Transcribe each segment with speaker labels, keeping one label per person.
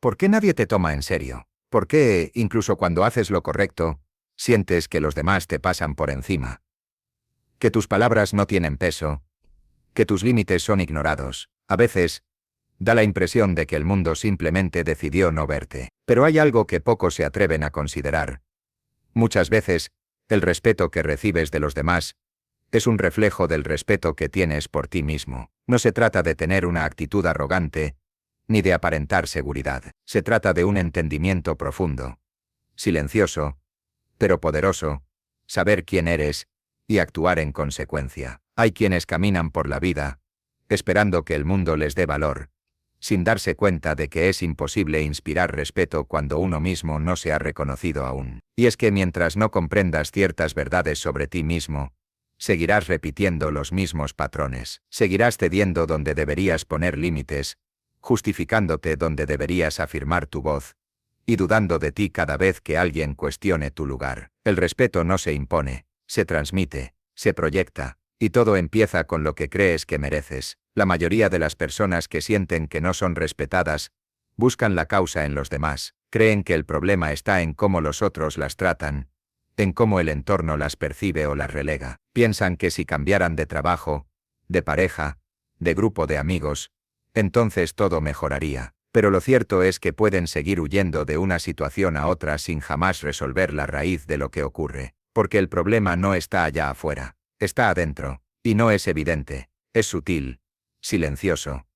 Speaker 1: ¿Por qué nadie te toma en serio? ¿Por qué, incluso cuando haces lo correcto, sientes que los demás te pasan por encima? Que tus palabras no tienen peso, que tus límites son ignorados. A veces, da la impresión de que el mundo simplemente decidió no verte. Pero hay algo que pocos se atreven a considerar. Muchas veces, el respeto que recibes de los demás es un reflejo del respeto que tienes por ti mismo. No se trata de tener una actitud arrogante, ni de aparentar seguridad. Se trata de un entendimiento profundo, silencioso, pero poderoso, saber quién eres y actuar en consecuencia. Hay quienes caminan por la vida, esperando que el mundo les dé valor, sin darse cuenta de que es imposible inspirar respeto cuando uno mismo no se ha reconocido aún. Y es que mientras no comprendas ciertas verdades sobre ti mismo, seguirás repitiendo los mismos patrones. Seguirás cediendo donde deberías poner límites, justificándote donde deberías afirmar tu voz, y dudando de ti cada vez que alguien cuestione tu lugar. El respeto no se impone, se transmite, se proyecta, y todo empieza con lo que crees que mereces. La mayoría de las personas que sienten que no son respetadas, buscan la causa en los demás. Creen que el problema está en cómo los otros las tratan, en cómo el entorno las percibe o las relega. Piensan que si cambiaran de trabajo, de pareja, de grupo de amigos, entonces todo mejoraría. Pero lo cierto es que pueden seguir huyendo de una situación a otra sin jamás resolver la raíz de lo que ocurre. Porque el problema no está allá afuera, está adentro, y no es evidente, es sutil, silencioso,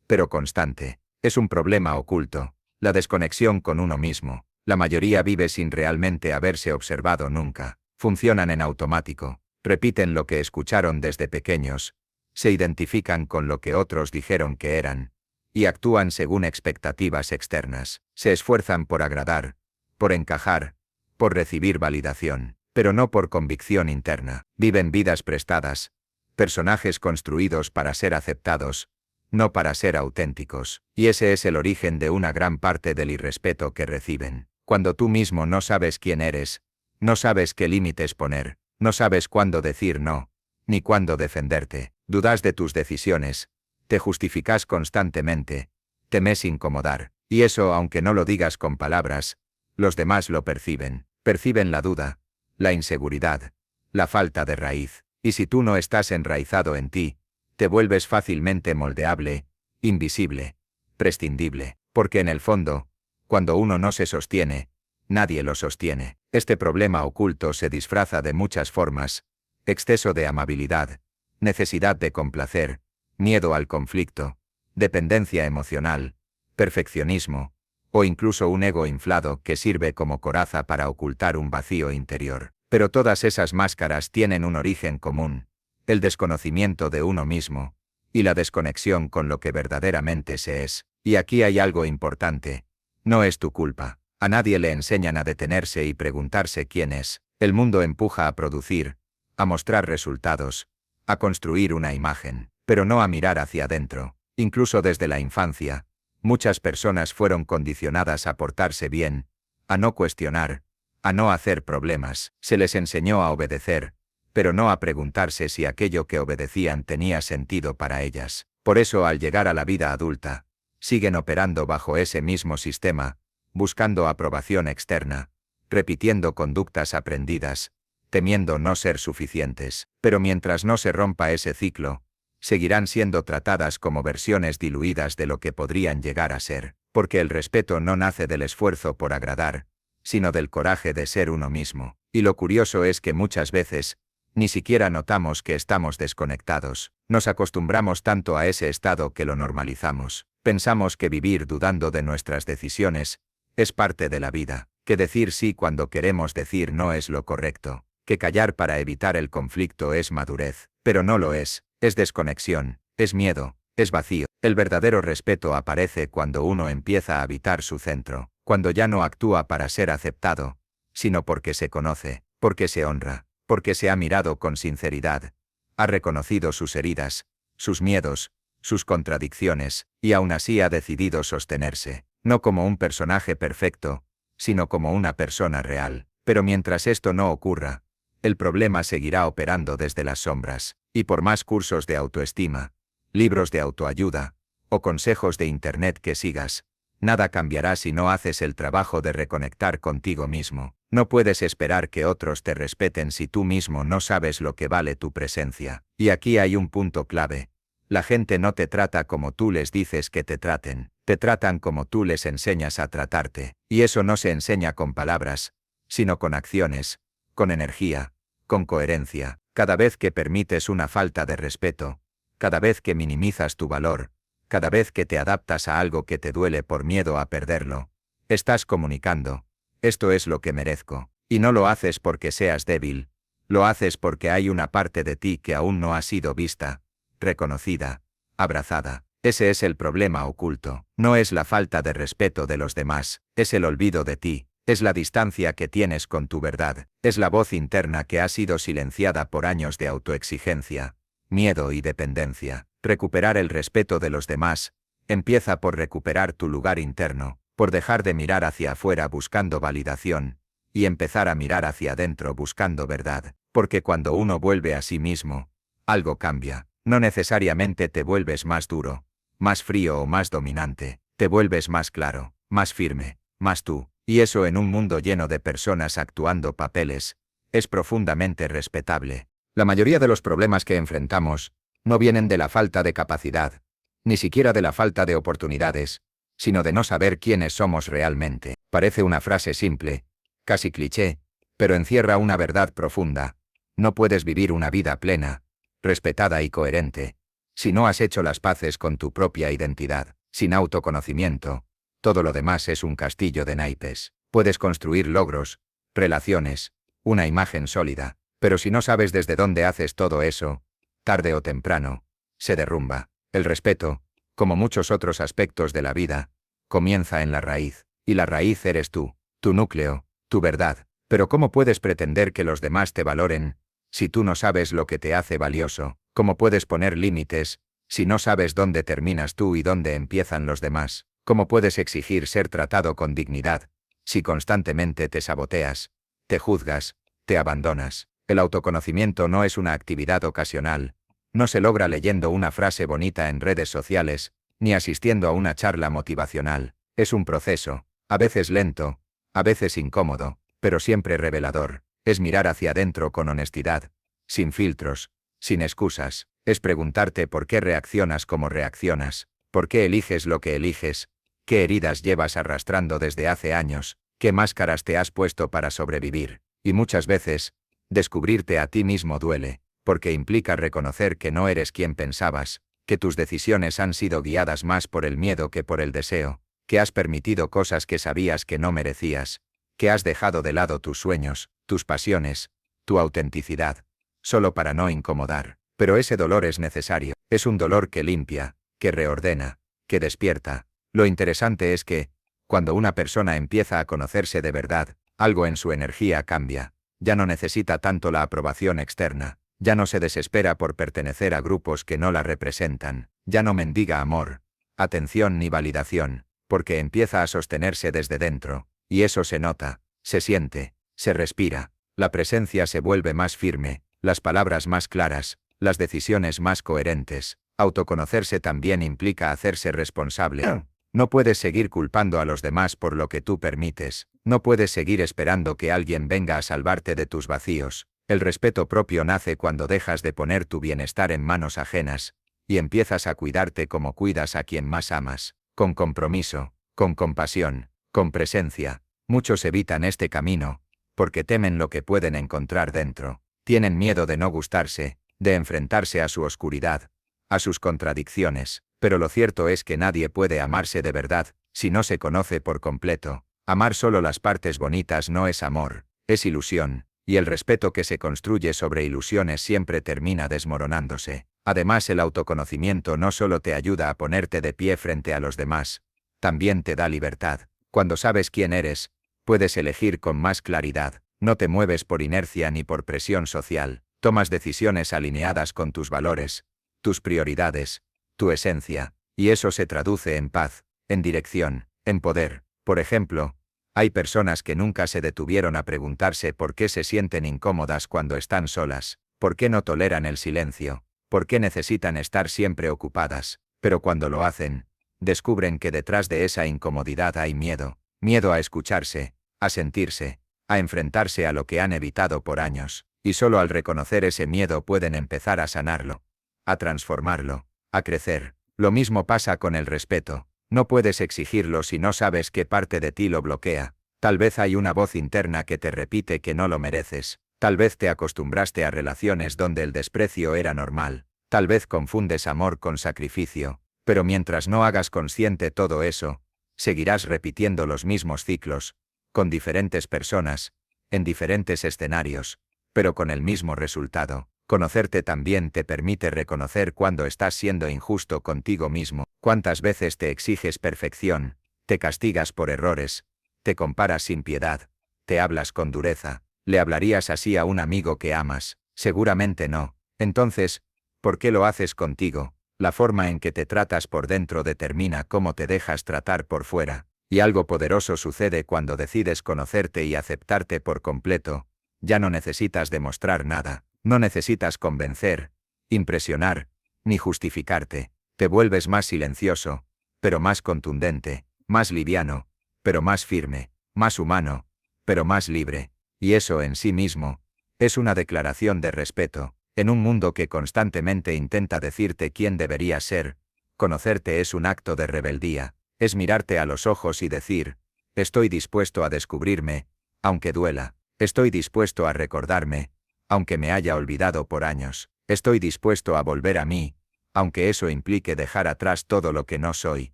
Speaker 1: pero constante. Es un problema oculto, la desconexión con uno mismo. La mayoría vive sin realmente haberse observado nunca. Funcionan en automático, repiten lo que escucharon desde pequeños, se identifican con lo que otros dijeron que eran, y actúan según expectativas externas. Se esfuerzan por agradar, por encajar, por recibir validación, pero no por convicción interna. Viven vidas prestadas, personajes construidos para ser aceptados, no para ser auténticos. Y ese es el origen de una gran parte del irrespeto que reciben. Cuando tú mismo no sabes quién eres, no sabes qué límites poner, no sabes cuándo decir no, ni cuándo defenderte, dudas de tus decisiones, te justificas constantemente, temes incomodar, y eso aunque no lo digas con palabras, los demás lo perciben. Perciben la duda, la inseguridad, la falta de raíz. Y si tú no estás enraizado en ti, te vuelves fácilmente moldeable, invisible, prescindible. Porque en el fondo, cuando uno no se sostiene, nadie lo sostiene. Este problema oculto se disfraza de muchas formas: exceso de amabilidad, necesidad de complacer, miedo al conflicto, dependencia emocional, perfeccionismo, o incluso un ego inflado que sirve como coraza para ocultar un vacío interior. Pero todas esas máscaras tienen un origen común: el desconocimiento de uno mismo, y la desconexión con lo que verdaderamente se es. Y aquí hay algo importante: no es tu culpa. A nadie le enseñan a detenerse y preguntarse quién es. El mundo empuja a producir, a mostrar resultados, a construir una imagen, pero no a mirar hacia adentro. Incluso desde la infancia, muchas personas fueron condicionadas a portarse bien, a no cuestionar, a no hacer problemas. Se les enseñó a obedecer, pero no a preguntarse si aquello que obedecían tenía sentido para ellas. Por eso, al llegar a la vida adulta, siguen operando bajo ese mismo sistema, buscando aprobación externa, repitiendo conductas aprendidas, temiendo no ser suficientes. Pero mientras no se rompa ese ciclo, seguirán siendo tratadas como versiones diluidas de lo que podrían llegar a ser. Porque el respeto no nace del esfuerzo por agradar, sino del coraje de ser uno mismo. Y lo curioso es que muchas veces, ni siquiera notamos que estamos desconectados. Nos acostumbramos tanto a ese estado que lo normalizamos. Pensamos que vivir dudando de nuestras decisiones es parte de la vida, que decir sí cuando queremos decir no es lo correcto, que callar para evitar el conflicto es madurez. Pero no lo es desconexión, es miedo, es vacío. El verdadero respeto aparece cuando uno empieza a habitar su centro, cuando ya no actúa para ser aceptado, sino porque se conoce, porque se honra, porque se ha mirado con sinceridad, ha reconocido sus heridas, sus miedos, sus contradicciones, y aún así ha decidido sostenerse, no como un personaje perfecto, sino como una persona real. Pero mientras esto no ocurra, el problema seguirá operando desde las sombras, y por más cursos de autoestima, libros de autoayuda, o consejos de internet que sigas, Nada cambiará si no haces el trabajo de reconectar contigo mismo. No puedes esperar que otros te respeten si tú mismo no sabes lo que vale tu presencia. Y aquí hay un punto clave. La gente no te trata como tú les dices que te traten. Te tratan como tú les enseñas a tratarte. Y eso no se enseña con palabras, sino con acciones, con energía, con coherencia. Cada vez que permites una falta de respeto, cada vez que minimizas tu valor, cada vez que te adaptas a algo que te duele por miedo a perderlo, estás comunicando: esto es lo que merezco. Y no lo haces porque seas débil, lo haces porque hay una parte de ti que aún no ha sido vista, reconocida, abrazada. Ese es el problema oculto. No es la falta de respeto de los demás, es el olvido de ti, es la distancia que tienes con tu verdad, es la voz interna que ha sido silenciada por años de autoexigencia, miedo y dependencia. Recuperar el respeto de los demás empieza por recuperar tu lugar interno, por dejar de mirar hacia afuera buscando validación, y empezar a mirar hacia adentro buscando verdad. Porque cuando uno vuelve a sí mismo, algo cambia. No necesariamente te vuelves más duro, más frío o más dominante, te vuelves más claro, más firme, más tú. Y eso, en un mundo lleno de personas actuando papeles, es profundamente respetable. La mayoría de los problemas que enfrentamos no vienen de la falta de capacidad, ni siquiera de la falta de oportunidades, sino de no saber quiénes somos realmente. Parece una frase simple, casi cliché, pero encierra una verdad profunda. No puedes vivir una vida plena, respetada y coherente, si no has hecho las paces con tu propia identidad. Sin autoconocimiento, todo lo demás es un castillo de naipes. Puedes construir logros, relaciones, una imagen sólida, pero si no sabes desde dónde haces todo eso, tarde o temprano, se derrumba. El respeto, como muchos otros aspectos de la vida, comienza en la raíz, y la raíz eres tú, tu núcleo, tu verdad. Pero ¿cómo puedes pretender que los demás te valoren si tú no sabes lo que te hace valioso? ¿Cómo puedes poner límites si no sabes dónde terminas tú y dónde empiezan los demás? ¿Cómo puedes exigir ser tratado con dignidad si constantemente te saboteas, te juzgas, te abandonas? El autoconocimiento no es una actividad ocasional, no se logra leyendo una frase bonita en redes sociales, ni asistiendo a una charla motivacional. Es un proceso, a veces lento, a veces incómodo, pero siempre revelador. Es mirar hacia adentro con honestidad, sin filtros, sin excusas. Es preguntarte por qué reaccionas como reaccionas, por qué eliges lo que eliges, qué heridas llevas arrastrando desde hace años, qué máscaras te has puesto para sobrevivir. Y muchas veces, descubrirte a ti mismo duele, porque implica reconocer que no eres quien pensabas, que tus decisiones han sido guiadas más por el miedo que por el deseo, que has permitido cosas que sabías que no merecías, que has dejado de lado tus sueños, tus pasiones, tu autenticidad, solo para no incomodar. Pero ese dolor es necesario, es un dolor que limpia, que reordena, que despierta. Lo interesante es que, cuando una persona empieza a conocerse de verdad, algo en su energía cambia. Ya no necesita tanto la aprobación externa, ya no se desespera por pertenecer a grupos que no la representan, ya no mendiga amor, atención ni validación, porque empieza a sostenerse desde dentro, y eso se nota, se siente, se respira. La presencia se vuelve más firme, las palabras más claras, las decisiones más coherentes. Autoconocerse también implica hacerse responsable. No puedes seguir culpando a los demás por lo que tú permites, no puedes seguir esperando que alguien venga a salvarte de tus vacíos. El respeto propio nace cuando dejas de poner tu bienestar en manos ajenas, y empiezas a cuidarte como cuidas a quien más amas, con compromiso, con compasión, con presencia. Muchos evitan este camino, porque temen lo que pueden encontrar dentro. Tienen miedo de no gustarse, de enfrentarse a su oscuridad, a sus contradicciones. Pero lo cierto es que nadie puede amarse de verdad si no se conoce por completo. Amar solo las partes bonitas no es amor, es ilusión, y el respeto que se construye sobre ilusiones siempre termina desmoronándose. Además, el autoconocimiento no solo te ayuda a ponerte de pie frente a los demás, también te da libertad. Cuando sabes quién eres, puedes elegir con más claridad, no te mueves por inercia ni por presión social, tomas decisiones alineadas con tus valores, tus prioridades, tu esencia, y eso se traduce en paz, en dirección, en poder. Por ejemplo, hay personas que nunca se detuvieron a preguntarse por qué se sienten incómodas cuando están solas, por qué no toleran el silencio, por qué necesitan estar siempre ocupadas, pero cuando lo hacen, descubren que detrás de esa incomodidad hay miedo, miedo a escucharse, a sentirse, a enfrentarse a lo que han evitado por años, y solo al reconocer ese miedo pueden empezar a sanarlo, a transformarlo, a crecer. Lo mismo pasa con el respeto. No puedes exigirlo si no sabes qué parte de ti lo bloquea. Tal vez hay una voz interna que te repite que no lo mereces. Tal vez te acostumbraste a relaciones donde el desprecio era normal. Tal vez confundes amor con sacrificio. Pero mientras no hagas consciente todo eso, seguirás repitiendo los mismos ciclos, con diferentes personas, en diferentes escenarios, pero con el mismo resultado. Conocerte también te permite reconocer cuando estás siendo injusto contigo mismo, cuántas veces te exiges perfección, te castigas por errores, te comparas sin piedad, te hablas con dureza. ¿Le hablarías así a un amigo que amas? Seguramente no. Entonces, ¿por qué lo haces contigo? La forma en que te tratas por dentro determina cómo te dejas tratar por fuera, y algo poderoso sucede cuando decides conocerte y aceptarte por completo. Ya no necesitas demostrar nada. No necesitas convencer, impresionar, ni justificarte. Te vuelves más silencioso, pero más contundente, más liviano, pero más firme, más humano, pero más libre. Y eso en sí mismo es una declaración de respeto. En un mundo que constantemente intenta decirte quién deberías ser, conocerte es un acto de rebeldía. Es mirarte a los ojos y decir, estoy dispuesto a descubrirme, aunque duela. Estoy dispuesto a recordarme, aunque me haya olvidado por años. Estoy dispuesto a volver a mí, aunque eso implique dejar atrás todo lo que no soy,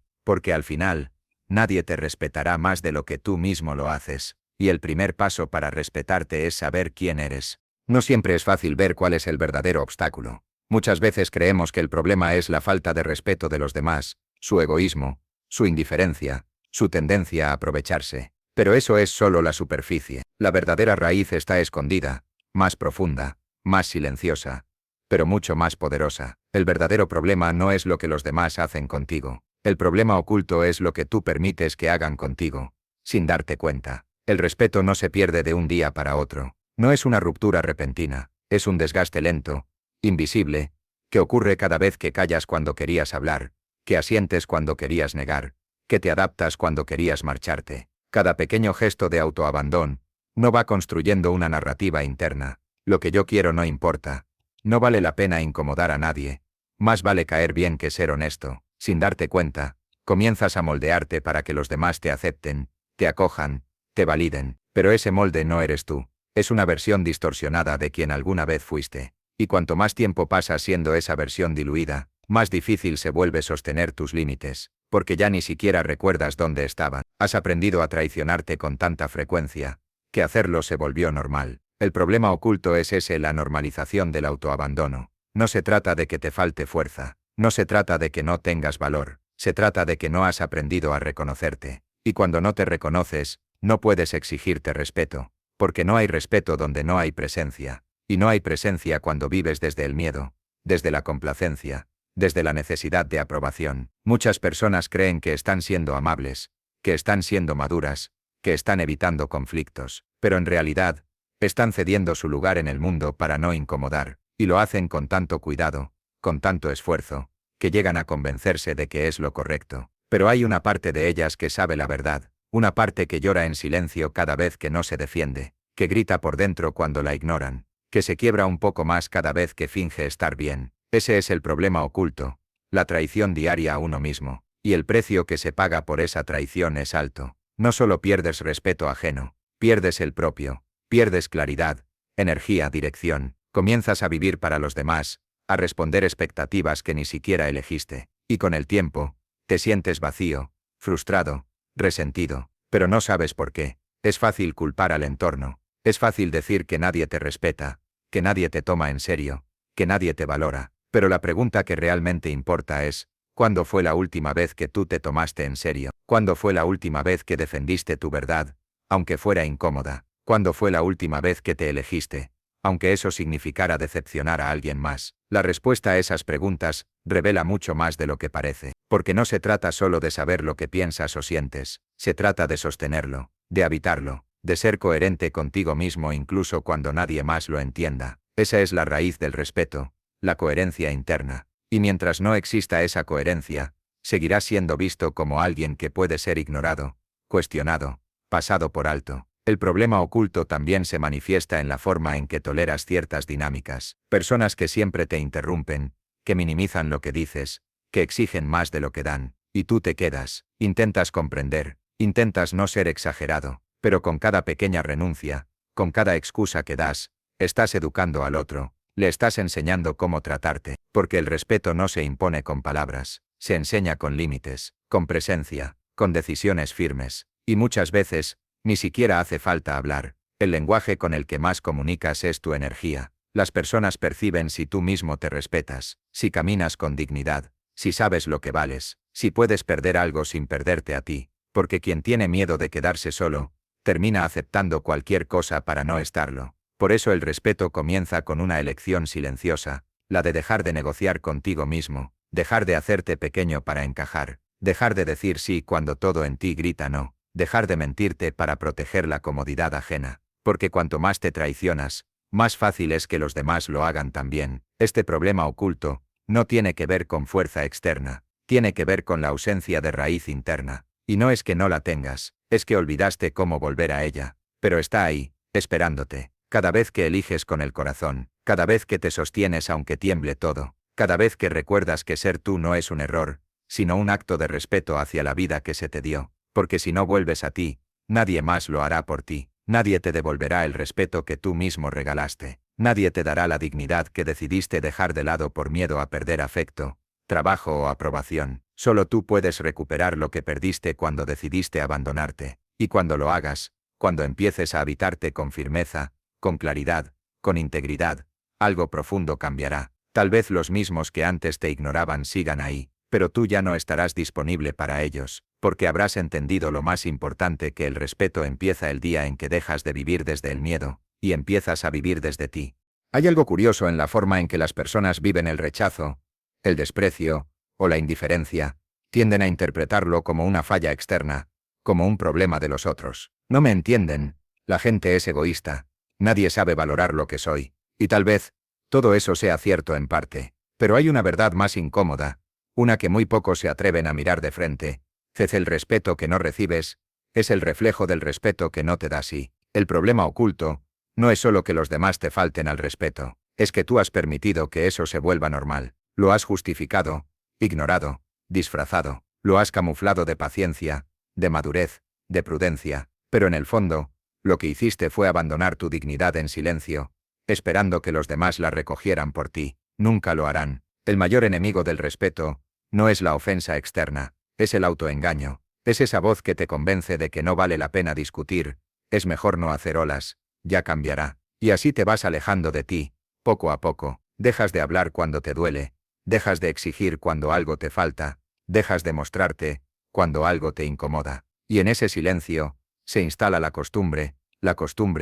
Speaker 1: porque al final, nadie te respetará más de lo que tú mismo lo haces, y el primer paso para respetarte es saber quién eres. No siempre es fácil ver cuál es el verdadero obstáculo. Muchas veces creemos que el problema es la falta de respeto de los demás, su egoísmo, su indiferencia, su tendencia a aprovecharse. Pero eso es solo la superficie. La verdadera raíz está escondida, más profunda, más silenciosa, pero mucho más poderosa. El verdadero problema no es lo que los demás hacen contigo. El problema oculto es lo que tú permites que hagan contigo, sin darte cuenta. El respeto no se pierde de un día para otro. No es una ruptura repentina, es un desgaste lento, invisible, que ocurre cada vez que callas cuando querías hablar, que asientes cuando querías negar, que te adaptas cuando querías marcharte. Cada pequeño gesto de autoabandono no va construyendo una narrativa interna. Lo que yo quiero no importa. No vale la pena incomodar a nadie. Más vale caer bien que ser honesto. Sin darte cuenta, comienzas a moldearte para que los demás te acepten, te acojan, te validen. Pero ese molde no eres tú. Es una versión distorsionada de quien alguna vez fuiste. Y cuanto más tiempo pasas siendo esa versión diluida, más difícil se vuelve sostener tus límites, porque ya ni siquiera recuerdas dónde estaban. Has aprendido a traicionarte con tanta frecuencia, que hacerlo se volvió normal. El problema oculto es la normalización del autoabandono. No se trata de que te falte fuerza, no se trata de que no tengas valor, se trata de que no has aprendido a reconocerte. Y cuando no te reconoces, no puedes exigirte respeto, porque no hay respeto donde no hay presencia, y no hay presencia cuando vives desde el miedo, desde la complacencia, desde la necesidad de aprobación. Muchas personas creen que están siendo amables, que están siendo maduras, que están evitando conflictos, pero en realidad, están cediendo su lugar en el mundo para no incomodar, y lo hacen con tanto cuidado, con tanto esfuerzo, que llegan a convencerse de que es lo correcto. Pero hay una parte de ellas que sabe la verdad, una parte que llora en silencio cada vez que no se defiende, que grita por dentro cuando la ignoran, que se quiebra un poco más cada vez que finge estar bien. Ese es el problema oculto, la traición diaria a uno mismo, y el precio que se paga por esa traición es alto. No solo pierdes respeto ajeno, pierdes el propio, pierdes claridad, energía, dirección, comienzas a vivir para los demás, a responder expectativas que ni siquiera elegiste, y con el tiempo, te sientes vacío, frustrado, resentido, pero no sabes por qué. Es fácil culpar al entorno, es fácil decir que nadie te respeta, que nadie te toma en serio, que nadie te valora, pero la pregunta que realmente importa es, ¿cuándo fue la última vez que tú te tomaste en serio? ¿Cuándo fue la última vez que defendiste tu verdad, aunque fuera incómoda? ¿Cuándo fue la última vez que te elegiste, aunque eso significara decepcionar a alguien más? La respuesta a esas preguntas revela mucho más de lo que parece, porque no se trata solo de saber lo que piensas o sientes, se trata de sostenerlo, de habitarlo, de ser coherente contigo mismo incluso cuando nadie más lo entienda. Esa es la raíz del respeto, la coherencia interna. Y mientras no exista esa coherencia, Seguirás siendo visto como alguien que puede ser ignorado, cuestionado, pasado por alto. El problema oculto también se manifiesta en la forma en que toleras ciertas dinámicas. Personas que siempre te interrumpen, que minimizan lo que dices, que exigen más de lo que dan, y tú te quedas, intentas comprender, intentas no ser exagerado, pero con cada pequeña renuncia, con cada excusa que das, estás educando al otro, le estás enseñando cómo tratarte, porque el respeto no se impone con palabras, se enseña con límites, con presencia, con decisiones firmes, y muchas veces, ni siquiera hace falta hablar, el lenguaje con el que más comunicas es tu energía. Las personas perciben si tú mismo te respetas, si caminas con dignidad, si sabes lo que vales, si puedes perder algo sin perderte a ti, porque quien tiene miedo de quedarse solo, termina aceptando cualquier cosa para no estarlo. Por eso el respeto comienza con una elección silenciosa, la de dejar de negociar contigo mismo, dejar de hacerte pequeño para encajar, dejar de decir sí cuando todo en ti grita no, dejar de mentirte para proteger la comodidad ajena, porque cuanto más te traicionas, más fácil es que los demás lo hagan también. Este problema oculto no tiene que ver con fuerza externa, tiene que ver con la ausencia de raíz interna, y no es que no la tengas, es que olvidaste cómo volver a ella, pero está ahí, esperándote, cada vez que eliges con el corazón, cada vez que te sostienes aunque tiemble todo, cada vez que recuerdas que ser tú no es un error, sino un acto de respeto hacia la vida que se te dio, porque si no vuelves a ti, nadie más lo hará por ti, nadie te devolverá el respeto que tú mismo regalaste, nadie te dará la dignidad que decidiste dejar de lado por miedo a perder afecto, trabajo o aprobación. Solo tú puedes recuperar lo que perdiste cuando decidiste abandonarte, y cuando lo hagas, cuando empieces a habitarte con firmeza, con claridad, con integridad, algo profundo cambiará. Tal vez los mismos que antes te ignoraban sigan ahí, pero tú ya no estarás disponible para ellos, porque habrás entendido lo más importante, que el respeto empieza el día en que dejas de vivir desde el miedo, y empiezas a vivir desde ti. Hay algo curioso en la forma en que las personas viven el rechazo, el desprecio, o la indiferencia, tienden a interpretarlo como una falla externa, como un problema de los otros. No me entienden, la gente es egoísta, nadie sabe valorar lo que soy, y tal vez, todo eso sea cierto en parte, pero hay una verdad más incómoda, una que muy pocos se atreven a mirar de frente. El respeto que no recibes es el reflejo del respeto que no te das, y el problema oculto no es solo que los demás te falten al respeto, es que tú has permitido que eso se vuelva normal, lo has justificado, ignorado, disfrazado, lo has camuflado de paciencia, de madurez, de prudencia, pero en el fondo, lo que hiciste fue abandonar tu dignidad en silencio, esperando que los demás la recogieran por ti. Nunca lo harán. El mayor enemigo del respeto no es la ofensa externa, es el autoengaño, es esa voz que te convence de que no vale la pena discutir, es mejor no hacer olas, ya cambiará, y así te vas alejando de ti, poco a poco, dejas de hablar cuando te duele, dejas de exigir cuando algo te falta, dejas de mostrarte cuando algo te incomoda, y en ese silencio se instala la costumbre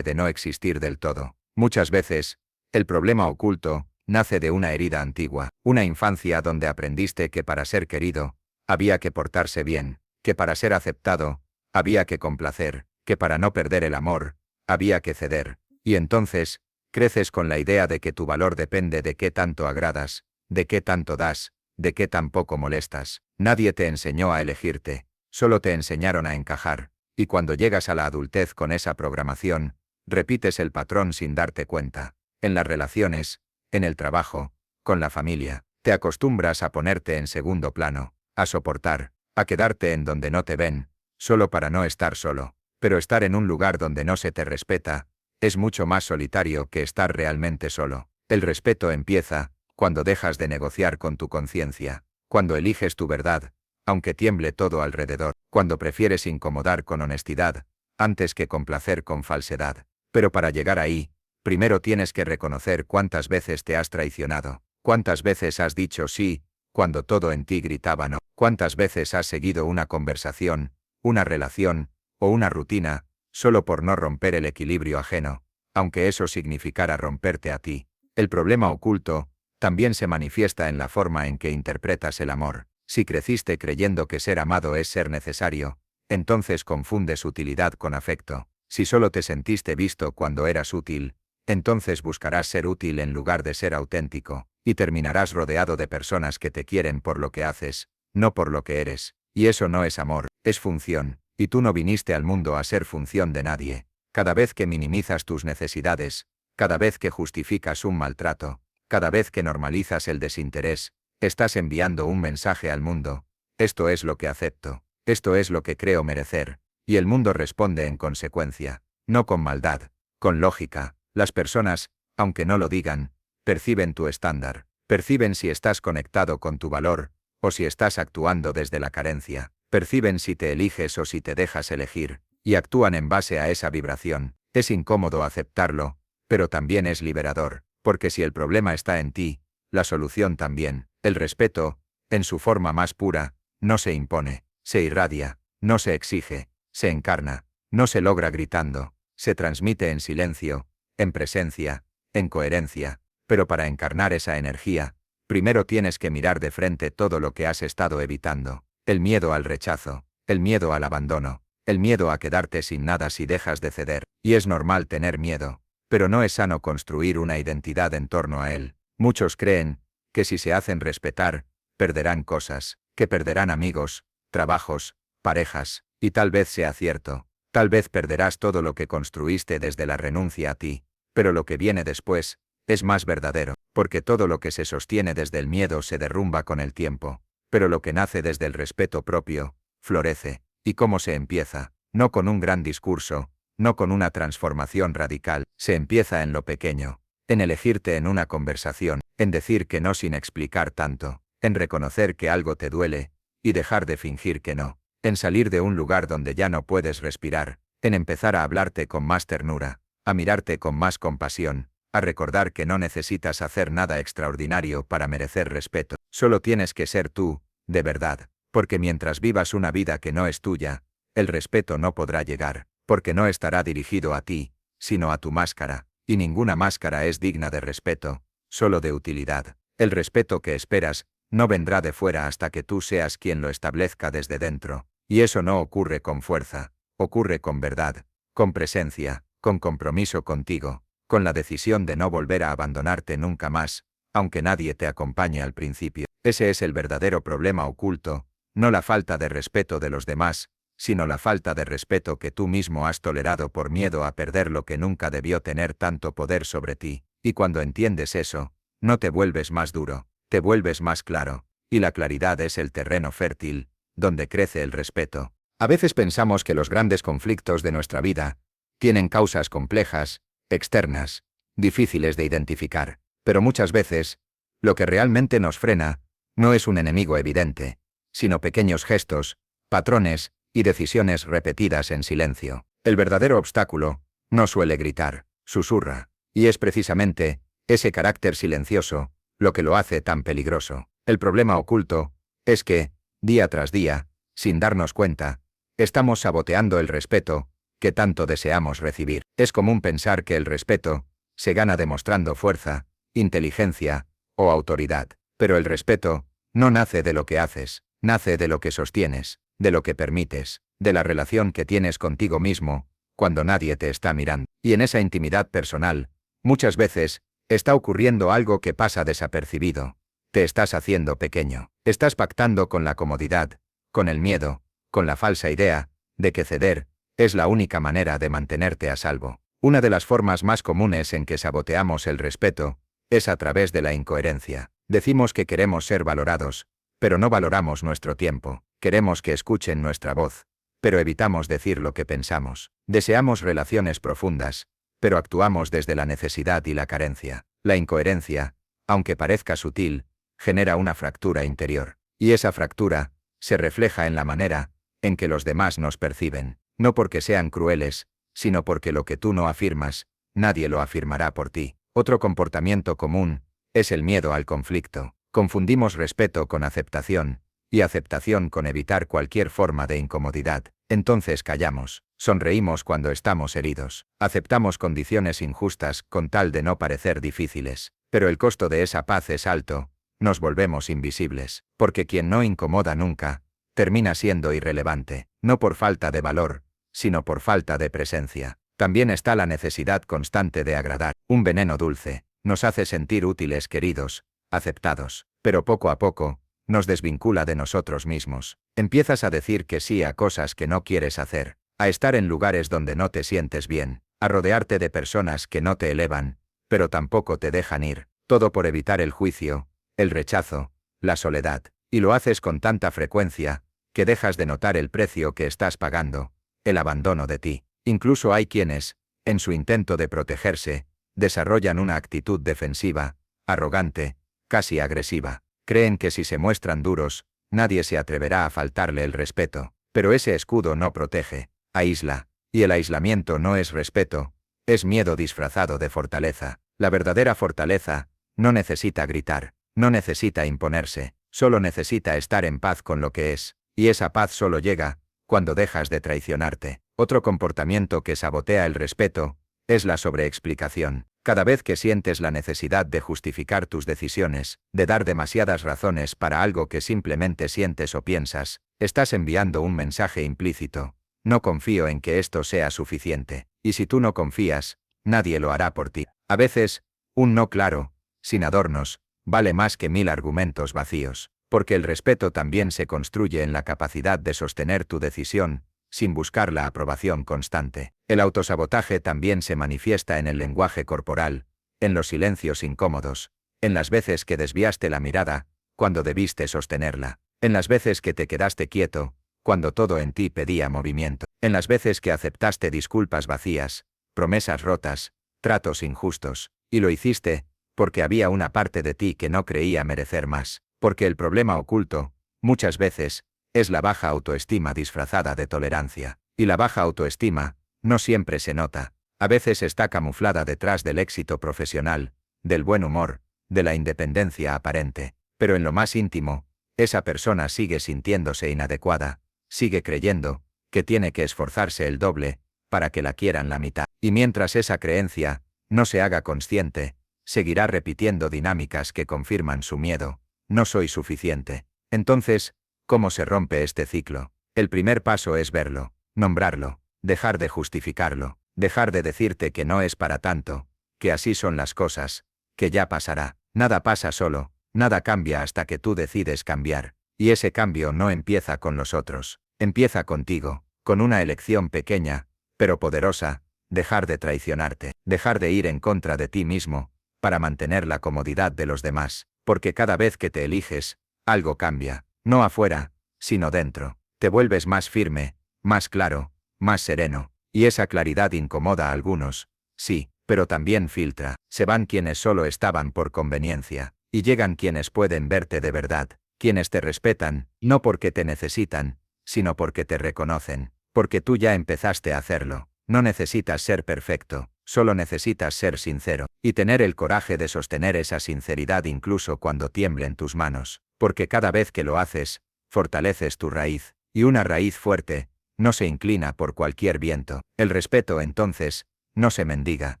Speaker 1: de no existir del todo. Muchas veces, el problema oculto nace de una herida antigua, una infancia donde aprendiste que para ser querido, había que portarse bien, que para ser aceptado, había que complacer, que para no perder el amor, había que ceder, y entonces, creces con la idea de que tu valor depende de qué tanto agradas, de qué tanto das, de qué tan poco molestas. Nadie te enseñó a elegirte, solo te enseñaron a encajar, y cuando llegas a la adultez con esa programación, repites el patrón sin darte cuenta. En las relaciones, en el trabajo, con la familia, te acostumbras a ponerte en segundo plano, a soportar, a quedarte en donde no te ven, solo para no estar solo. Pero estar en un lugar donde no se te respeta, es mucho más solitario que estar realmente solo. El respeto empieza cuando dejas de negociar con tu conciencia, cuando eliges tu verdad, aunque tiemble todo alrededor, cuando prefieres incomodar con honestidad, antes que complacer con falsedad. Pero para llegar ahí, primero tienes que reconocer cuántas veces te has traicionado, cuántas veces has dicho sí, cuando todo en ti gritaba no, cuántas veces has seguido una conversación, una relación, o una rutina, solo por no romper el equilibrio ajeno, aunque eso significara romperte a ti. El problema oculto también se manifiesta en la forma en que interpretas el amor. Si creciste creyendo que ser amado es ser necesario, entonces confundes utilidad con afecto. Si solo te sentiste visto cuando eras útil, entonces buscarás ser útil en lugar de ser auténtico, y terminarás rodeado de personas que te quieren por lo que haces, no por lo que eres. Y eso no es amor, es función, y tú no viniste al mundo a ser función de nadie. Cada vez que minimizas tus necesidades, cada vez que justificas un maltrato, cada vez que normalizas el desinterés, estás enviando un mensaje al mundo. Esto es lo que acepto, esto es lo que creo merecer, y el mundo responde en consecuencia, no con maldad, con lógica. Las personas, aunque no lo digan, perciben tu estándar, perciben si estás conectado con tu valor, o si estás actuando desde la carencia, perciben si te eliges o si te dejas elegir, y actúan en base a esa vibración. Es incómodo aceptarlo, pero también es liberador, porque si el problema está en ti, la solución también. El respeto, en su forma más pura, no se impone, se irradia, no se exige, se encarna, no se logra gritando, se transmite en silencio, en presencia, en coherencia, pero para encarnar esa energía, primero tienes que mirar de frente todo lo que has estado evitando, el miedo al rechazo, el miedo al abandono, el miedo a quedarte sin nada si dejas de ceder, y es normal tener miedo, pero no es sano construir una identidad en torno a él. Muchos creen que si se hacen respetar, perderán cosas, que perderán amigos, trabajos, parejas, y tal vez sea cierto, tal vez perderás todo lo que construiste desde la renuncia a ti, pero lo que viene después es más verdadero, porque todo lo que se sostiene desde el miedo se derrumba con el tiempo, pero lo que nace desde el respeto propio, florece. ¿Y cómo se empieza? No con un gran discurso, no con una transformación radical, se empieza en lo pequeño, en elegirte en una conversación, en decir que no sin explicar tanto, en reconocer que algo te duele, y dejar de fingir que no, en salir de un lugar donde ya no puedes respirar, en empezar a hablarte con más ternura, a mirarte con más compasión, a recordar que no necesitas hacer nada extraordinario para merecer respeto, solo tienes que ser tú, de verdad, porque mientras vivas una vida que no es tuya, el respeto no podrá llegar, porque no estará dirigido a ti, sino a tu máscara, y ninguna máscara es digna de respeto, solo de utilidad. El respeto que esperas no vendrá de fuera hasta que tú seas quien lo establezca desde dentro, y eso no ocurre con fuerza, ocurre con verdad, con presencia, con compromiso contigo, con la decisión de no volver a abandonarte nunca más, aunque nadie te acompañe al principio. Ese es el verdadero problema oculto, no la falta de respeto de los demás, sino la falta de respeto que tú mismo has tolerado por miedo a perder lo que nunca debió tener tanto poder sobre ti, y cuando entiendes eso, no te vuelves más duro, te vuelves más claro, y la claridad es el terreno fértil, donde crece el respeto. A veces pensamos que los grandes conflictos de nuestra vida tienen causas complejas, externas, difíciles de identificar, pero muchas veces, lo que realmente nos frena, no es un enemigo evidente, sino pequeños gestos, patrones, y decisiones repetidas en silencio. El verdadero obstáculo no suele gritar, susurra, y es precisamente ese carácter silencioso lo que lo hace tan peligroso. El problema oculto es que, día tras día, sin darnos cuenta, estamos saboteando el respeto que tanto deseamos recibir. Es común pensar que el respeto se gana demostrando fuerza, inteligencia o autoridad, pero el respeto no nace de lo que haces, nace de lo que sostienes, de lo que permites, de la relación que tienes contigo mismo, cuando nadie te está mirando. Y en esa intimidad personal, muchas veces, está ocurriendo algo que pasa desapercibido. Te estás haciendo pequeño. Estás pactando con la comodidad, con el miedo, con la falsa idea de que ceder es la única manera de mantenerte a salvo. Una de las formas más comunes en que saboteamos el respeto es a través de la incoherencia. Decimos que queremos ser valorados, pero no valoramos nuestro tiempo. Queremos que escuchen nuestra voz, pero evitamos decir lo que pensamos. Deseamos relaciones profundas, pero actuamos desde la necesidad y la carencia. La incoherencia, aunque parezca sutil, genera una fractura interior, y esa fractura se refleja en la manera en que los demás nos perciben, no porque sean crueles, sino porque lo que tú no afirmas, nadie lo afirmará por ti. Otro comportamiento común es el miedo al conflicto. Confundimos respeto con aceptación, y aceptación con evitar cualquier forma de incomodidad. Entonces callamos, sonreímos cuando estamos heridos, aceptamos condiciones injustas con tal de no parecer difíciles, pero el costo de esa paz es alto, nos volvemos invisibles, porque quien no incomoda nunca, termina siendo irrelevante, no por falta de valor, sino por falta de presencia. También está la necesidad constante de agradar. Un veneno dulce nos hace sentir útiles, queridos, aceptados, pero poco a poco, nos desvincula de nosotros mismos. Empiezas a decir que sí a cosas que no quieres hacer, a estar en lugares donde no te sientes bien, a rodearte de personas que no te elevan, pero tampoco te dejan ir, todo por evitar el juicio, el rechazo, la soledad, y lo haces con tanta frecuencia, que dejas de notar el precio que estás pagando, el abandono de ti. Incluso hay quienes, en su intento de protegerse, desarrollan una actitud defensiva, arrogante, casi agresiva. Creen que si se muestran duros, nadie se atreverá a faltarle el respeto. Pero ese escudo no protege, aísla, y el aislamiento no es respeto, es miedo disfrazado de fortaleza. La verdadera fortaleza no necesita gritar, no necesita imponerse, solo necesita estar en paz con lo que es, y esa paz solo llega cuando dejas de traicionarte. Otro comportamiento que sabotea el respeto es la sobreexplicación. Cada vez que sientes la necesidad de justificar tus decisiones, de dar demasiadas razones para algo que simplemente sientes o piensas, estás enviando un mensaje implícito. No confío en que esto sea suficiente, y si tú no confías, nadie lo hará por ti. A veces, un no claro, sin adornos, vale más que 1000 argumentos vacíos, porque el respeto también se construye en la capacidad de sostener tu decisión, sin buscar la aprobación constante. El autosabotaje también se manifiesta en el lenguaje corporal, en los silencios incómodos, en las veces que desviaste la mirada, cuando debiste sostenerla, en las veces que te quedaste quieto, cuando todo en ti pedía movimiento, en las veces que aceptaste disculpas vacías, promesas rotas, tratos injustos, y lo hiciste, porque había una parte de ti que no creía merecer más, porque el problema oculto, muchas veces, es la baja autoestima disfrazada de tolerancia, y la baja autoestima no siempre se nota, a veces está camuflada detrás del éxito profesional, del buen humor, de la independencia aparente, pero en lo más íntimo, esa persona sigue sintiéndose inadecuada, sigue creyendo que tiene que esforzarse el doble para que la quieran la mitad, y mientras esa creencia no se haga consciente, seguirá repitiendo dinámicas que confirman su miedo. No soy suficiente. Entonces, ¿cómo se rompe este ciclo? El primer paso es verlo, nombrarlo, dejar de justificarlo, dejar de decirte que no es para tanto, que así son las cosas, que ya pasará. Nada pasa solo, nada cambia hasta que tú decides cambiar, y ese cambio no empieza con los otros, empieza contigo, con una elección pequeña, pero poderosa, dejar de traicionarte, dejar de ir en contra de ti mismo, para mantener la comodidad de los demás, porque cada vez que te eliges, algo cambia, no afuera, sino dentro, te vuelves más firme, más claro, más sereno, y esa claridad incomoda a algunos, sí, pero también filtra, se van quienes solo estaban por conveniencia, y llegan quienes pueden verte de verdad, quienes te respetan, no porque te necesitan, sino porque te reconocen, porque tú ya empezaste a hacerlo, no necesitas ser perfecto, solo necesitas ser sincero, y tener el coraje de sostener esa sinceridad incluso cuando tiemblen tus manos, porque cada vez que lo haces, fortaleces tu raíz, y una raíz fuerte, no se inclina por cualquier viento. El respeto entonces, no se mendiga,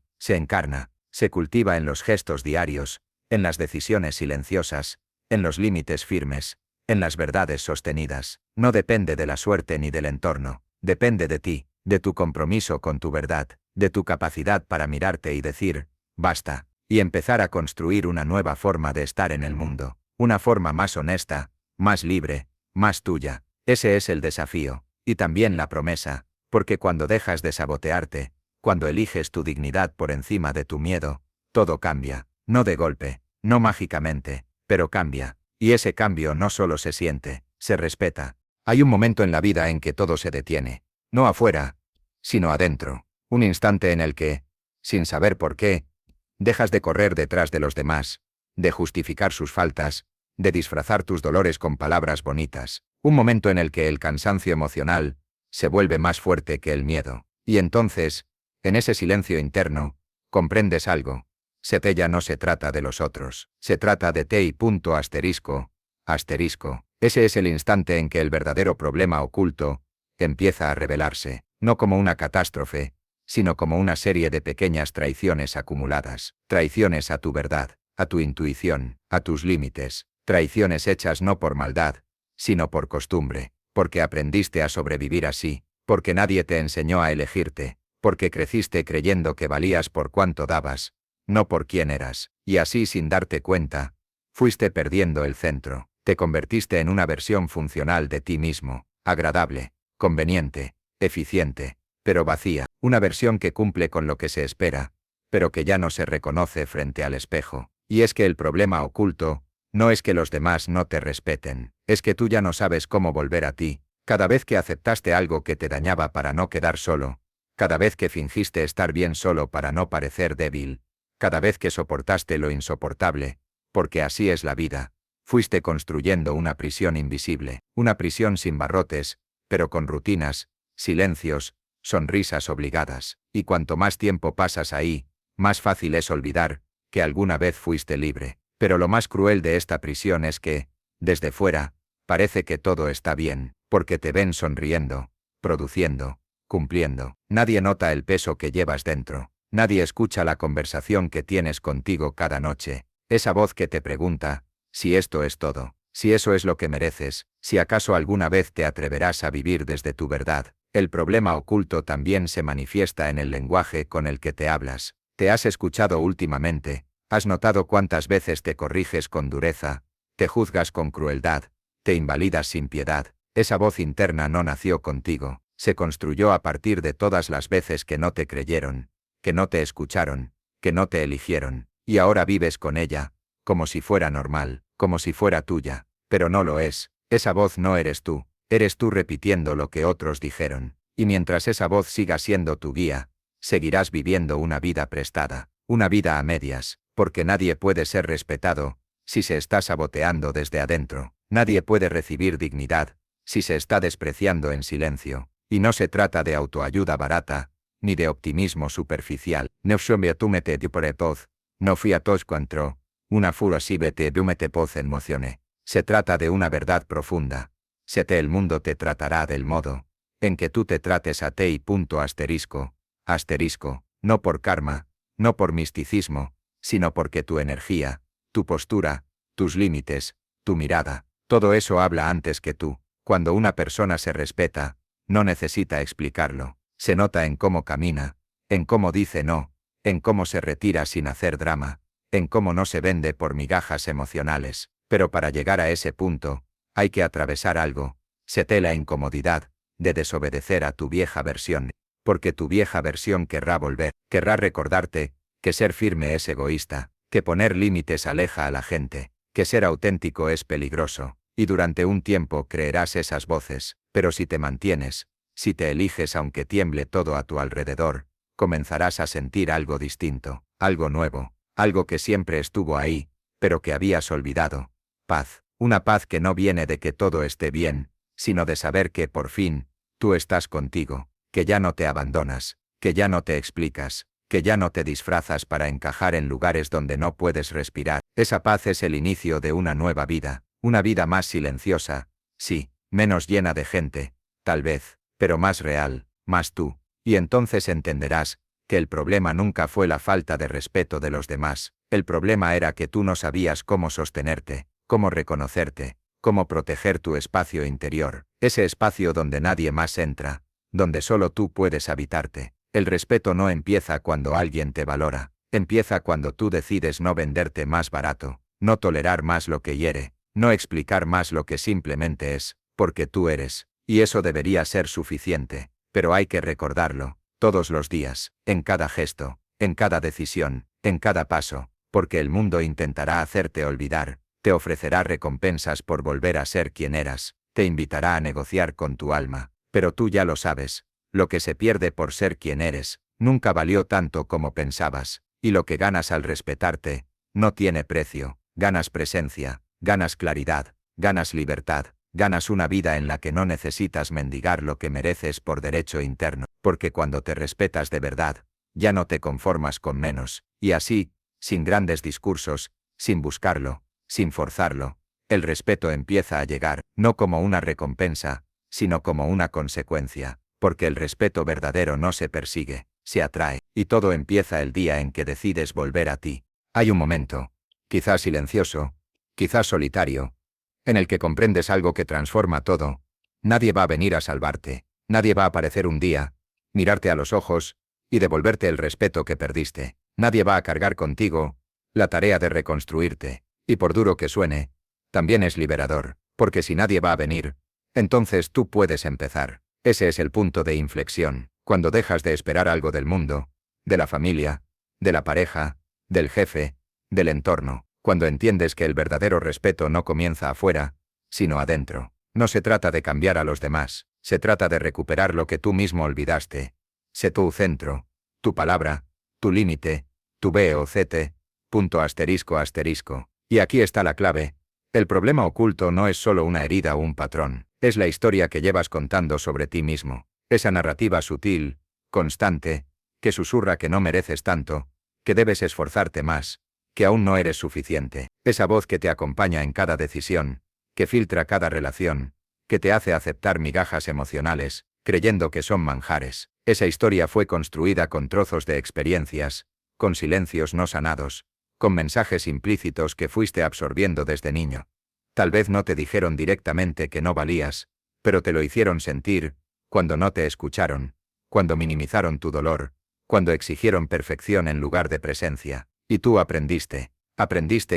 Speaker 1: se encarna, se cultiva en los gestos diarios, en las decisiones silenciosas, en los límites firmes, en las verdades sostenidas. No depende de la suerte ni del entorno, depende de ti, de tu compromiso con tu verdad, de tu capacidad para mirarte y decir, basta, y empezar a construir una nueva forma de estar en el mundo, una forma más honesta, más libre, más tuya. Ese es el desafío, y también la promesa, porque cuando dejas de sabotearte, cuando eliges tu dignidad por encima de tu miedo, todo cambia, no de golpe, no mágicamente, pero cambia, y ese cambio no solo se siente, se respeta. Hay un momento en la vida en que todo se detiene, no afuera, sino adentro, un instante en el que, sin saber por qué, dejas de correr detrás de los demás, de justificar sus faltas, de disfrazar tus dolores con palabras bonitas, un momento en el que el cansancio emocional se vuelve más fuerte que el miedo, y entonces, en ese silencio interno, comprendes algo. Setella no se trata de los otros, se trata de ti. Asterisco. Ese es el instante en que el verdadero problema oculto empieza a revelarse, no como una catástrofe, sino como una serie de pequeñas traiciones acumuladas, traiciones a tu verdad, a tu intuición, a tus límites, traiciones hechas no por maldad, sino por costumbre, porque aprendiste a sobrevivir así, porque nadie te enseñó a elegirte, porque creciste creyendo que valías por cuánto dabas, no por quién eras, y así sin darte cuenta, fuiste perdiendo el centro. Te convertiste en una versión funcional de ti mismo, agradable, conveniente, eficiente, pero vacía. Una versión que cumple con lo que se espera, pero que ya no se reconoce frente al espejo. Y es que el problema oculto no es que los demás no te respeten, es que tú ya no sabes cómo volver a ti. Cada vez que aceptaste algo que te dañaba para no quedar solo, cada vez que fingiste estar bien solo para no parecer débil, cada vez que soportaste lo insoportable, porque así es la vida, fuiste construyendo una prisión invisible, una prisión sin barrotes, pero con rutinas, silencios, sonrisas obligadas. Y cuanto más tiempo pasas ahí, más fácil es olvidar que alguna vez fuiste libre. Pero lo más cruel de esta prisión es que, desde fuera, parece que todo está bien, porque te ven sonriendo, produciendo, cumpliendo. Nadie nota el peso que llevas dentro. Nadie escucha la conversación que tienes contigo cada noche. Esa voz que te pregunta, si esto es todo, si eso es lo que mereces, si acaso alguna vez te atreverás a vivir desde tu verdad. El problema oculto también se manifiesta en el lenguaje con el que te hablas. ¿Te has escuchado últimamente? ¿Has notado cuántas veces te corriges con dureza, te juzgas con crueldad, te invalidas sin piedad? Esa voz interna no nació contigo, se construyó a partir de todas las veces que no te creyeron, que no te escucharon, que no te eligieron, y ahora vives con ella, como si fuera normal, como si fuera tuya, pero no lo es. Esa voz no eres tú repitiendo lo que otros dijeron, y mientras esa voz siga siendo tu guía, seguirás viviendo una vida prestada, una vida a medias, porque nadie puede ser respetado si se está saboteando desde adentro, nadie puede recibir dignidad si se está despreciando en silencio, y no se trata de autoayuda barata, ni de optimismo superficial. No fui a tos cuantro, una fura si vete dumete poz emocione. Se trata de una verdad profunda. El mundo te tratará del modo en que tú te trates a ti. Asterisco, no por karma, no por misticismo, sino porque tu energía, tu postura, tus límites, tu mirada, todo eso habla antes que tú. Cuando una persona se respeta, no necesita explicarlo, se nota en cómo camina, en cómo dice no, en cómo se retira sin hacer drama, en cómo no se vende por migajas emocionales. Pero para llegar a ese punto, hay que atravesar algo, la incomodidad de desobedecer a tu vieja versión, porque tu vieja versión querrá volver, querrá recordarte que ser firme es egoísta, que poner límites aleja a la gente, que ser auténtico es peligroso, y durante un tiempo creerás esas voces, pero si te mantienes, si te eliges aunque tiemble todo a tu alrededor, comenzarás a sentir algo distinto, algo nuevo, algo que siempre estuvo ahí, pero que habías olvidado. Paz, una paz que no viene de que todo esté bien, sino de saber que, por fin, tú estás contigo, que ya no te abandonas, que ya no te explicas, que ya no te disfrazas para encajar en lugares donde no puedes respirar. Esa paz es el inicio de una nueva vida, una vida más silenciosa, sí, menos llena de gente, tal vez, pero más real, más tú, y entonces entenderás que el problema nunca fue la falta de respeto de los demás, el problema era que tú no sabías cómo sostenerte, cómo reconocerte, cómo proteger tu espacio interior, ese espacio donde nadie más entra, donde solo tú puedes habitarte. El respeto no empieza cuando alguien te valora, empieza cuando tú decides no venderte más barato, no tolerar más lo que hiere, no explicar más lo que simplemente es, porque tú eres, y eso debería ser suficiente, pero hay que recordarlo, todos los días, en cada gesto, en cada decisión, en cada paso, porque el mundo intentará hacerte olvidar, te ofrecerá recompensas por volver a ser quien eras, te invitará a negociar con tu alma, pero tú ya lo sabes, lo que se pierde por ser quien eres, nunca valió tanto como pensabas, y lo que ganas al respetarte, no tiene precio, ganas presencia, ganas claridad, ganas libertad, ganas una vida en la que no necesitas mendigar lo que mereces por derecho interno, porque cuando te respetas de verdad, ya no te conformas con menos, y así, sin grandes discursos, sin buscarlo, sin forzarlo, el respeto empieza a llegar, no como una recompensa, sino como una consecuencia, porque el respeto verdadero no se persigue, se atrae, y todo empieza el día en que decides volver a ti. Hay un momento, quizás silencioso, quizás solitario, en el que comprendes algo que transforma todo. Nadie va a venir a salvarte, nadie va a aparecer un día, mirarte a los ojos, y devolverte el respeto que perdiste. Nadie va a cargar contigo la tarea de reconstruirte, y por duro que suene, también es liberador, porque si nadie va a venir, entonces tú puedes empezar. Ese es el punto de inflexión, cuando dejas de esperar algo del mundo, de la familia, de la pareja, del jefe, del entorno, cuando entiendes que el verdadero respeto no comienza afuera, sino adentro. No se trata de cambiar a los demás, se trata de recuperar lo que tú mismo olvidaste. Sé tu centro, tu palabra, tu límite, tu BOCT, punto asterisco asterisco. Y aquí está la clave. El problema oculto no es solo una herida o un patrón, es la historia que llevas contando sobre ti mismo. Esa narrativa sutil, constante, que susurra que no mereces tanto, que debes esforzarte más, que aún no eres suficiente. Esa voz que te acompaña en cada decisión, que filtra cada relación, que te hace aceptar migajas emocionales, creyendo que son manjares. Esa historia fue construida con trozos de experiencias, con silencios no sanados, con mensajes implícitos que fuiste absorbiendo desde niño. Tal vez no te dijeron directamente que no valías, pero te lo hicieron sentir, cuando no te escucharon, cuando minimizaron tu dolor, cuando exigieron perfección en lugar de presencia. Y tú aprendiste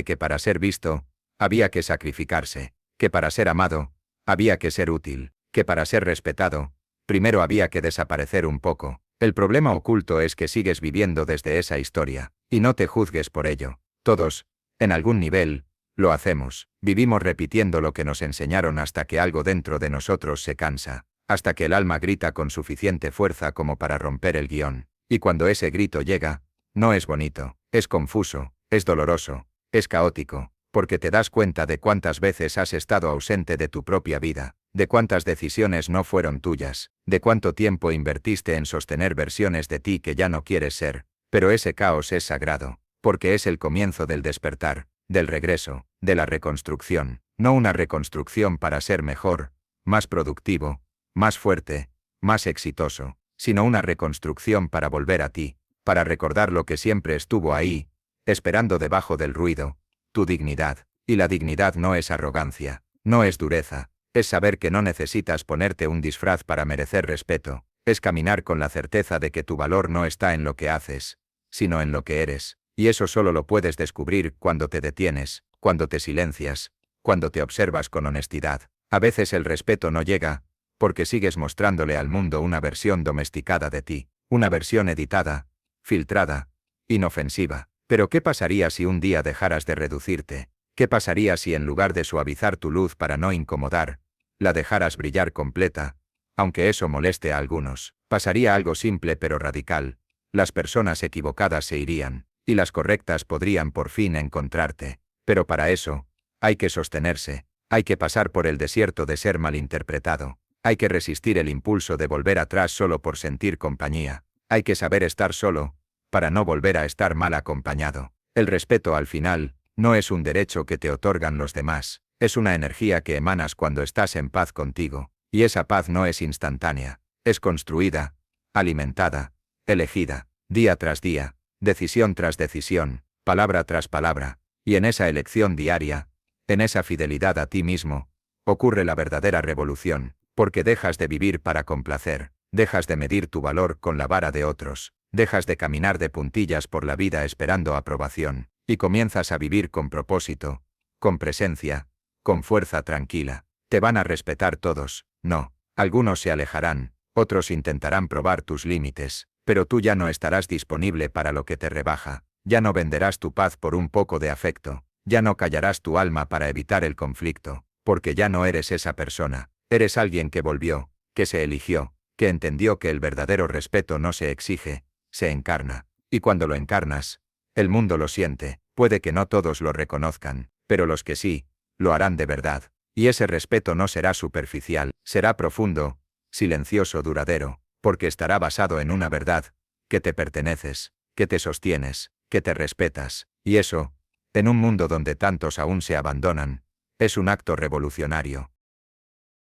Speaker 1: que para ser visto, había que sacrificarse, que para ser amado, había que ser útil, que para ser respetado, primero había que desaparecer un poco. El problema oculto es que sigues viviendo desde esa historia, y no te juzgues por ello. Todos, en algún nivel, lo hacemos. Vivimos repitiendo lo que nos enseñaron hasta que algo dentro de nosotros se cansa, hasta que el alma grita con suficiente fuerza como para romper el guión. Y cuando ese grito llega, no es bonito, es confuso, es doloroso, es caótico, porque te das cuenta de cuántas veces has estado ausente de tu propia vida, de cuántas decisiones no fueron tuyas, de cuánto tiempo invertiste en sostener versiones de ti que ya no quieres ser. Pero ese caos es sagrado, porque es el comienzo del despertar, del regreso, de la reconstrucción. No una reconstrucción para ser mejor, más productivo, más fuerte, más exitoso, sino una reconstrucción para volver a ti, para recordar lo que siempre estuvo ahí, esperando debajo del ruido, tu dignidad. Y la dignidad no es arrogancia, no es dureza, es saber que no necesitas ponerte un disfraz para merecer respeto, es caminar con la certeza de que tu valor no está en lo que haces, sino en lo que eres, y eso solo lo puedes descubrir cuando te detienes, cuando te silencias, cuando te observas con honestidad. A veces el respeto no llega, porque sigues mostrándole al mundo una versión domesticada de ti, una versión editada, filtrada, inofensiva. Pero ¿qué pasaría si un día dejaras de reducirte? ¿Qué pasaría si en lugar de suavizar tu luz para no incomodar, la dejaras brillar completa? Aunque eso moleste a algunos, pasaría algo simple pero radical. Las personas equivocadas se irían, y las correctas podrían por fin encontrarte. Pero para eso, hay que sostenerse, hay que pasar por el desierto de ser malinterpretado, hay que resistir el impulso de volver atrás solo por sentir compañía, hay que saber estar solo, para no volver a estar mal acompañado. El respeto al final, no es un derecho que te otorgan los demás, es una energía que emanas cuando estás en paz contigo, y esa paz no es instantánea, es construida, alimentada, elegida, día tras día, decisión tras decisión, palabra tras palabra, y en esa elección diaria, en esa fidelidad a ti mismo, ocurre la verdadera revolución, porque dejas de vivir para complacer, dejas de medir tu valor con la vara de otros, dejas de caminar de puntillas por la vida esperando aprobación, y comienzas a vivir con propósito, con presencia, con fuerza tranquila. Te van a respetar todos, no, algunos se alejarán, otros intentarán probar tus límites, pero tú ya no estarás disponible para lo que te rebaja, ya no venderás tu paz por un poco de afecto, ya no callarás tu alma para evitar el conflicto, porque ya no eres esa persona, eres alguien que volvió, que se eligió, que entendió que el verdadero respeto no se exige, se encarna, y cuando lo encarnas, el mundo lo siente, puede que no todos lo reconozcan, pero los que sí, lo harán de verdad, y ese respeto no será superficial, será profundo, silencioso, duradero, porque estará basado en una verdad, que te perteneces, que te sostienes, que te respetas, y eso, en un mundo donde tantos aún se abandonan, es un acto revolucionario.